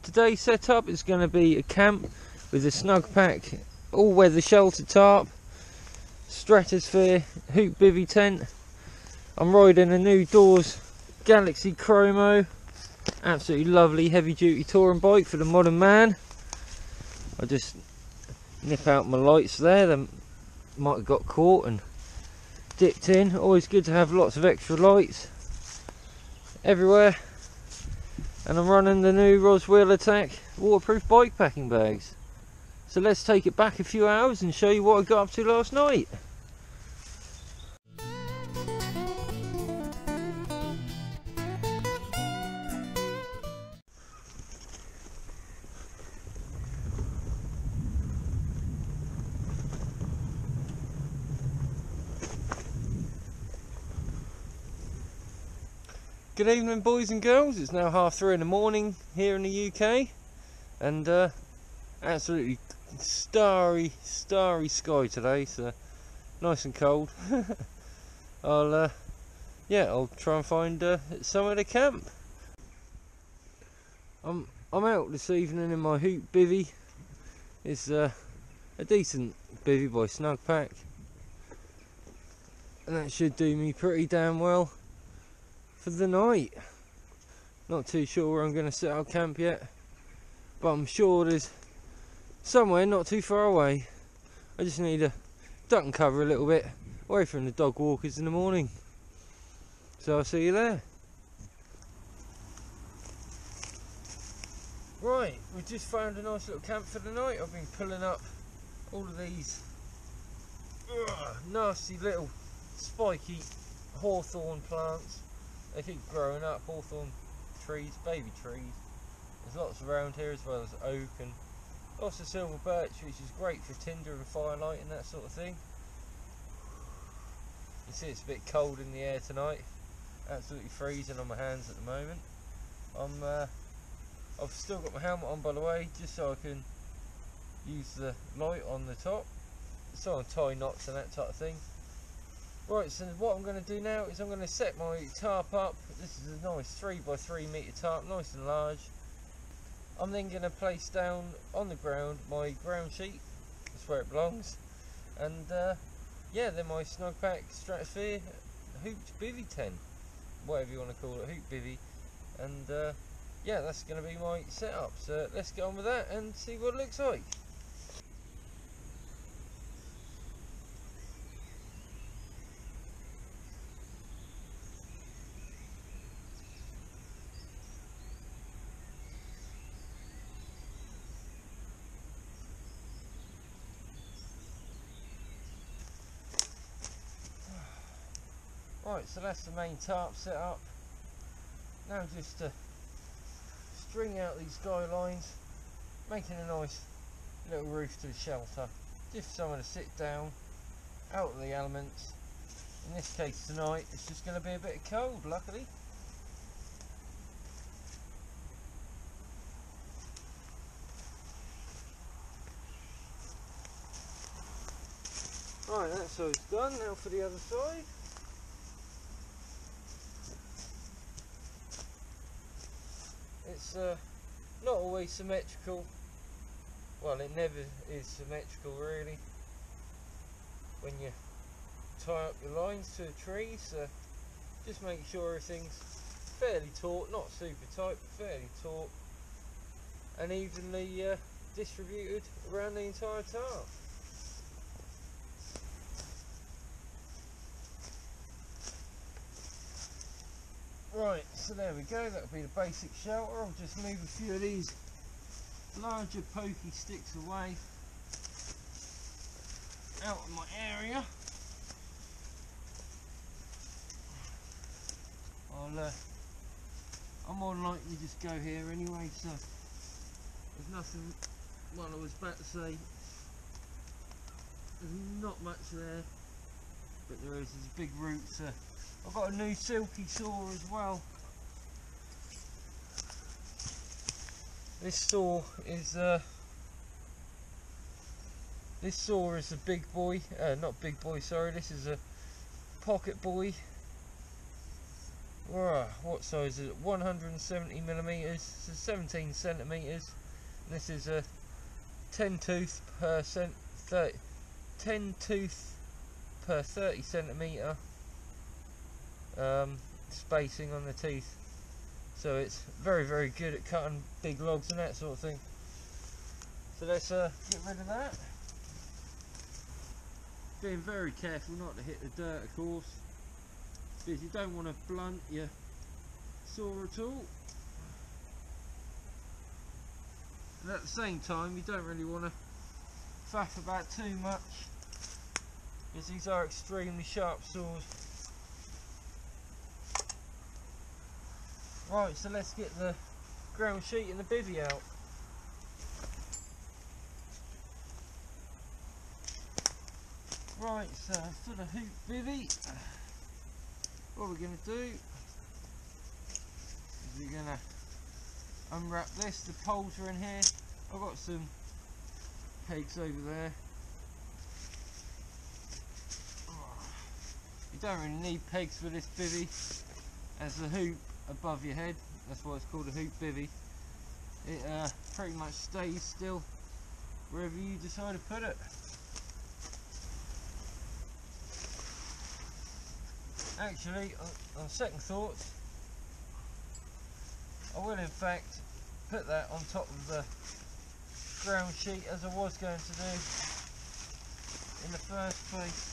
Today's setup is going to be a camp with a snugpak, all-weather shelter tarp, stratosphere, hoop bivvy tent. I'm riding a new Doors Galaxy Chromo, absolutely lovely heavy-duty touring bike for the modern man. I just nip out my lights there, they might have got caught and dipped in. Always good to have lots of extra lights everywhere. And I'm running the new Roswell Attack waterproof bike packing bags. So let's take it back a few hours and show you what I got up to last night. Good evening, boys and girls. It's now 3:30 in the morning here in the UK, and absolutely starry sky today, so nice and cold. I'll try and find somewhere to camp. I'm out this evening in my hoop bivvy. It's a decent bivvy by Snugpak, and that should do me pretty damn well for the night. Not too sure where I'm going to set up camp yet, but I'm sure there's somewhere not too far away. I just need to duck and cover a little bit away from the dog walkers in the morning. So I'll see you there. Right, we just found a nice little camp for the night. I've been pulling up all of these nasty little spiky hawthorn plants. They keep growing up, hawthorn trees, baby trees. There's lots around here, as well as oak and lots of silver birch, which is great for tinder and firelight and that sort of thing. You see it's a bit cold in the air tonight, absolutely freezing on my hands at the moment. I've still got my helmet on, by the way, just so I can use the light on the top, so I can tie knots and that type of thing. Right, so what I'm going to do now is I'm going to set my tarp up. This is a nice 3x3 metre tarp, nice and large. I'm then going to place down on the ground my ground sheet, that's where it belongs, and yeah, then my Snugpak Stratosphere hooped bivvy tent, whatever you want to call it, hoop bivvy, and yeah, that's going to be my setup. So let's get on with that and see what it looks like. Right, so that's the main tarp set up. Now just to string out these guy lines, making a nice little roof to the shelter, just for someone to sit down, out of the elements. In this case tonight, it's just going to be a bit cold, luckily. Right, that's how it's done. Now for the other side. It's not always symmetrical. Well, it never is symmetrical really when you tie up your lines to a tree, so just make sure everything's fairly taut, not super tight, but fairly taut and evenly distributed around the entire tarp. Right, so there we go, that'll be the basic shelter. I'll just move a few of these larger pokey sticks away out of my area. I'm more than likely just go here anyway, so there's nothing, what I was about to say, there's not much there, but there is, there's big roots. I've got a new silky saw as well. This saw is a big boy, not big boy, sorry, this is a pocket boy. what size is it? 170 millimeters, so 17 centimeters. And this is a 10 tooth per 10 tooth per 30 centimeter spacing on the teeth. So it's very, very good at cutting big logs and that sort of thing. So let's get rid of that. Being very careful not to hit the dirt, of course, because you don't want to blunt your saw at all. And at the same time, you don't really want to faff about too much, because these are extremely sharp saws. Right, so let's get the ground sheet and the bivvy out. Right, so for the hoop bivvy, what we're going to do is we're going to unwrap this. The poles are in here. I've got some pegs over there. You don't really need pegs for this bivvy, as the hoop above your head, that's why it's called a hoop bivvy. It pretty much stays still wherever you decide to put it. Actually, on second thoughts, I will in fact put that on top of the ground sheet, as I was going to do in the first place.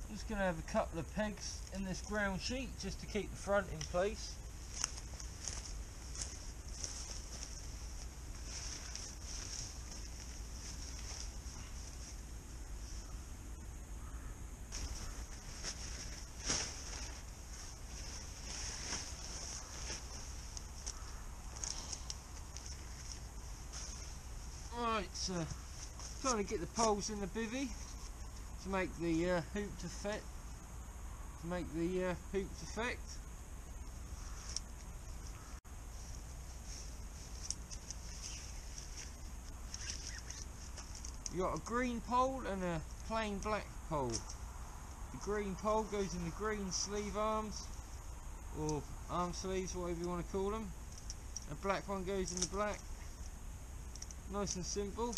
I'm just going to have a couple of pegs in this ground sheet just to keep the front in place. Right, so trying to get the poles in the bivvy to make the hoop to fit. You got a green pole and a plain black pole. The green pole goes in the green sleeve arms, or arm sleeves, whatever you want to call them. The black one goes in the black. Nice and simple.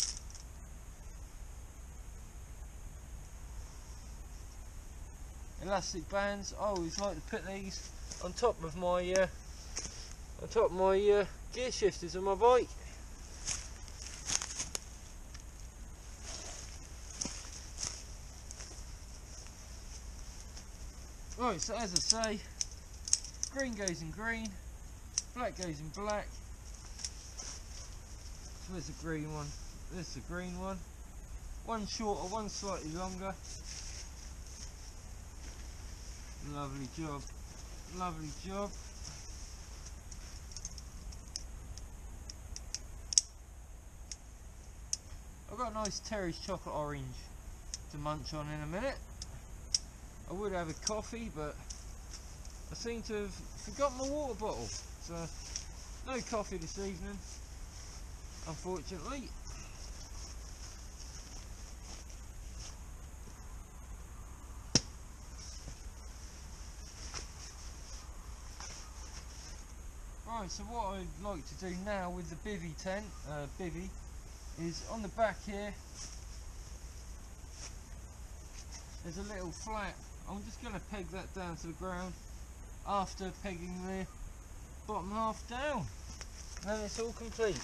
Elastic bands. I always like to put these on top of my gear shifters on my bike. Right, so as I say, green goes in green, black goes in black. So where's the green one? There's the green one. One shorter, one slightly longer. Lovely job. Lovely job. I've got a nice Terry's chocolate orange to munch on in a minute. I would have a coffee, but I seem to have forgotten my water bottle, so no coffee this evening, unfortunately. Right, so what I'd like to do now with the bivvy is on the back here, there's a little flap. I'm just going to peg that down to the ground after pegging the bottom half down, and then it's all complete.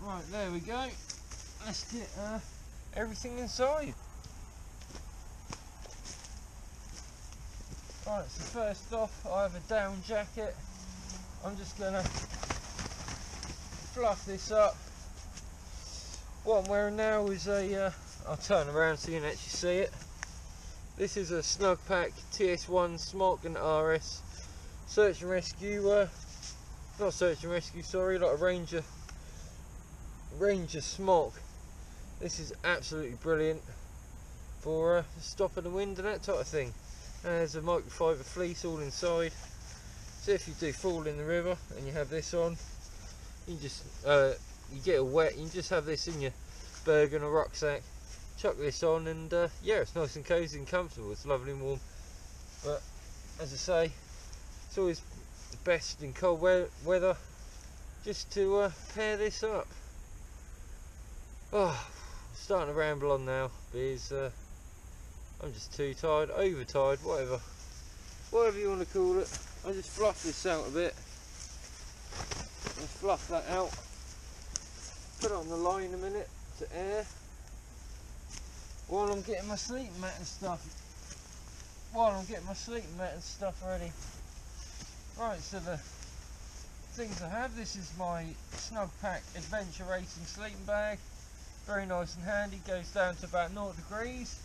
Right, there we go. Let's get everything inside. Right, so first off, I have a down jacket. I'm just going to fluff this up. What I'm wearing now is a, I'll turn around so you can actually see it. This is a snugpak TS1 Smart and RS search and rescue not search and rescue, sorry, like a ranger smock. This is absolutely brilliant for stopping the wind and that type of thing. And there's a microfiber fleece all inside, so if you do fall in the river and you have this on, you just you get all wet, you can just have this in your Bergen or rucksack, chuck this on, and yeah, it's nice and cozy and comfortable. It's lovely and warm. But as I say, it's always best in cold weather just to pair this up. Oh, starting to ramble on now because I'm just too tired, overtired, whatever you want to call it. I just fluff this out a bit. Let's fluff that out. Put it on the line a minute to air while I'm getting my sleeping mat and stuff. Ready. Right, so the things I have, this is my snugpak adventure racing sleeping bag. Very nice and handy, goes down to about 0 degrees,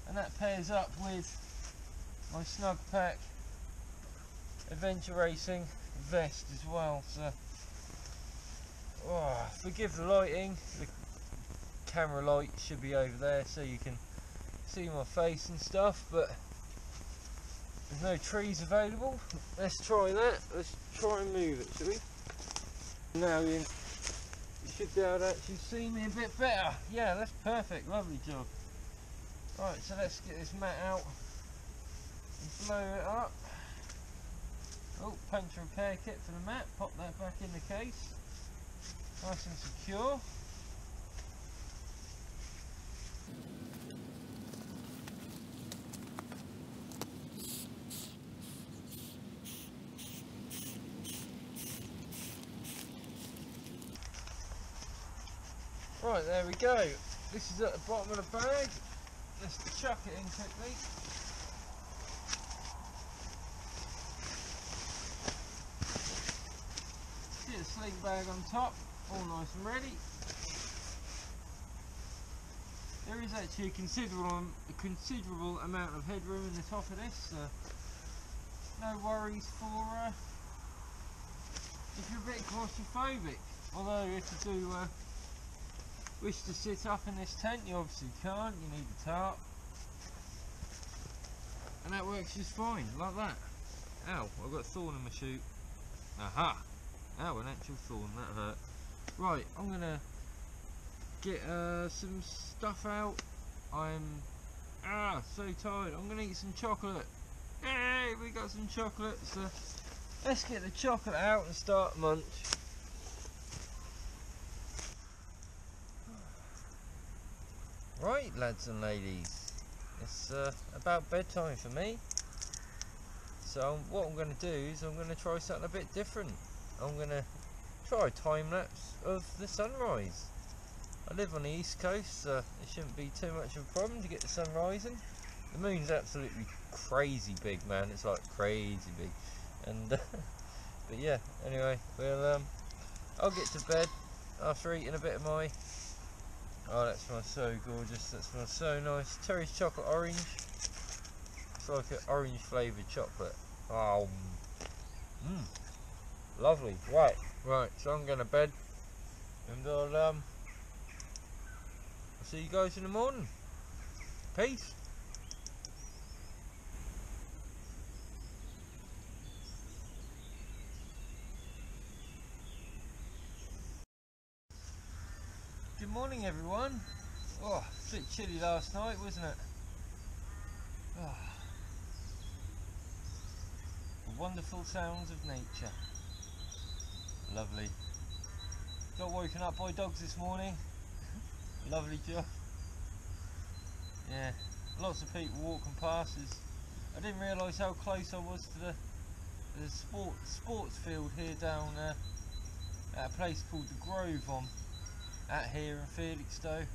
and that pairs up with my snugpak adventure racing vest as well. So forgive the lighting, the camera light should be over there so you can see my face and stuff, but there's no trees available. Let's try that. Let's try and move it, shall we? Now you should be able to actually see me a bit better. Yeah, that's perfect, lovely job. Right, so let's get this mat out and blow it up. Oh, puncture repair kit for the mat, pop that back in the case. Nice and secure. Right, there we go. This is at the bottom of the bag. Let's chuck it in quickly. Get the sleeping bag on top, all nice and ready. There is actually a considerable amount of headroom in the top of this, so no worries for if you're a bit claustrophobic. Although if you do wish to sit up in this tent, you obviously can't, you need a tarp, and that works just fine, like that. Ow, I've got a thorn in my shoe. Aha! Ow, an actual thorn, that hurt. Right, I'm gonna get some stuff out. I'm so tired. I'm gonna eat some chocolate. Hey, we got some chocolate, so let's get the chocolate out and start munch. Right, lads and ladies, it's about bedtime for me. So what I'm going to do is I'm going to try something a bit different. I'm going to try a time lapse of the sunrise. I live on the east coast, so it shouldn't be too much of a problem to get the sun rising. The moon's absolutely crazy big, man. It's like crazy big, and but yeah. Anyway, well, I'll get to bed after eating a bit of my. Oh, that smells so gorgeous. That smells so nice. Terry's chocolate orange. It's like an orange flavoured chocolate. Oh, lovely. Right. So I'm going to bed, and I'll see you guys in the morning. Peace. Good morning, everyone. Oh, it's a bit chilly last night, wasn't it? Oh. The wonderful sounds of nature. Lovely. Got woken up by dogs this morning. Lovely job. Yeah, lots of people walking past. I didn't realise how close I was to the sports field here down at a place called the Grove at here in Felixstowe,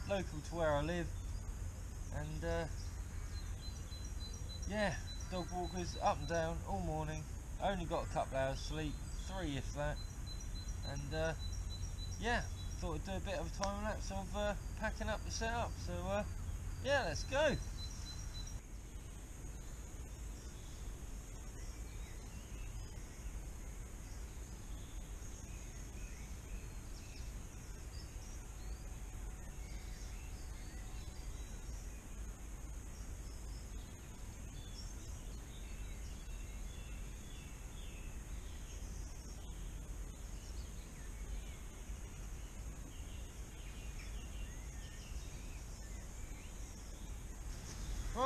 local to where I live, and yeah, dog walkers up and down all morning. I only got a couple hours sleep, 3 if that, and yeah, thought I'd do a bit of a time lapse of packing up the setup. So yeah, let's go.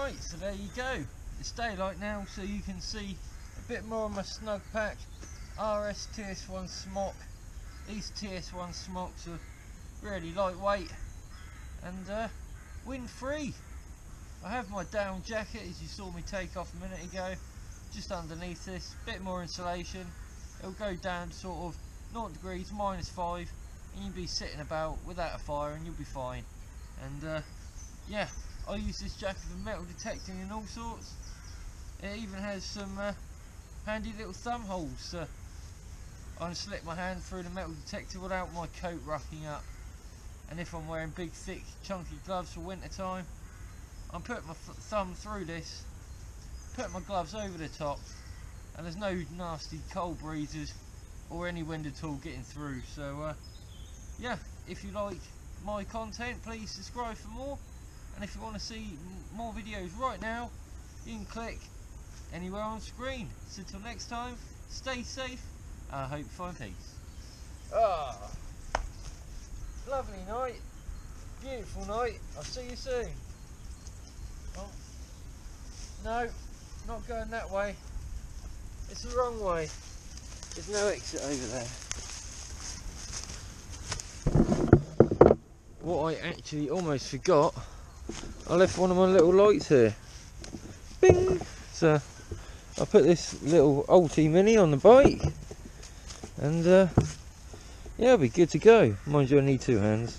Right, so there you go. It's daylight now, so you can see a bit more of my snugpak RS TS1 smock. These TS1 smocks are really lightweight and wind free. I have my down jacket, as you saw me take off a minute ago, just underneath this. Bit more insulation. It'll go down to sort of 0 degrees, -5, and you'll be sitting about without a fire and you'll be fine. And yeah, I use this jacket for metal detecting and all sorts. It even has some handy little thumb holes, so I can slip my hand through the metal detector without my coat roughing up. And if I'm wearing big, thick, chunky gloves for winter time, I'm putting my thumb through this, put my gloves over the top, and there's no nasty cold breezes or any wind at all getting through. So yeah, if you like my content, please subscribe for more, and if you want to see more videos right now, you can click anywhere on screen. So until next time, stay safe, I hope you find peace. Lovely night, beautiful night. I'll see you soon. Oh, no, not going that way. It's the wrong way. There's no exit over there. What I actually almost forgot, I left one of my little lights here. Bing! So I put this little Ulti Mini on the bike, and yeah, it'll be good to go. Mind you, I need 2 hands.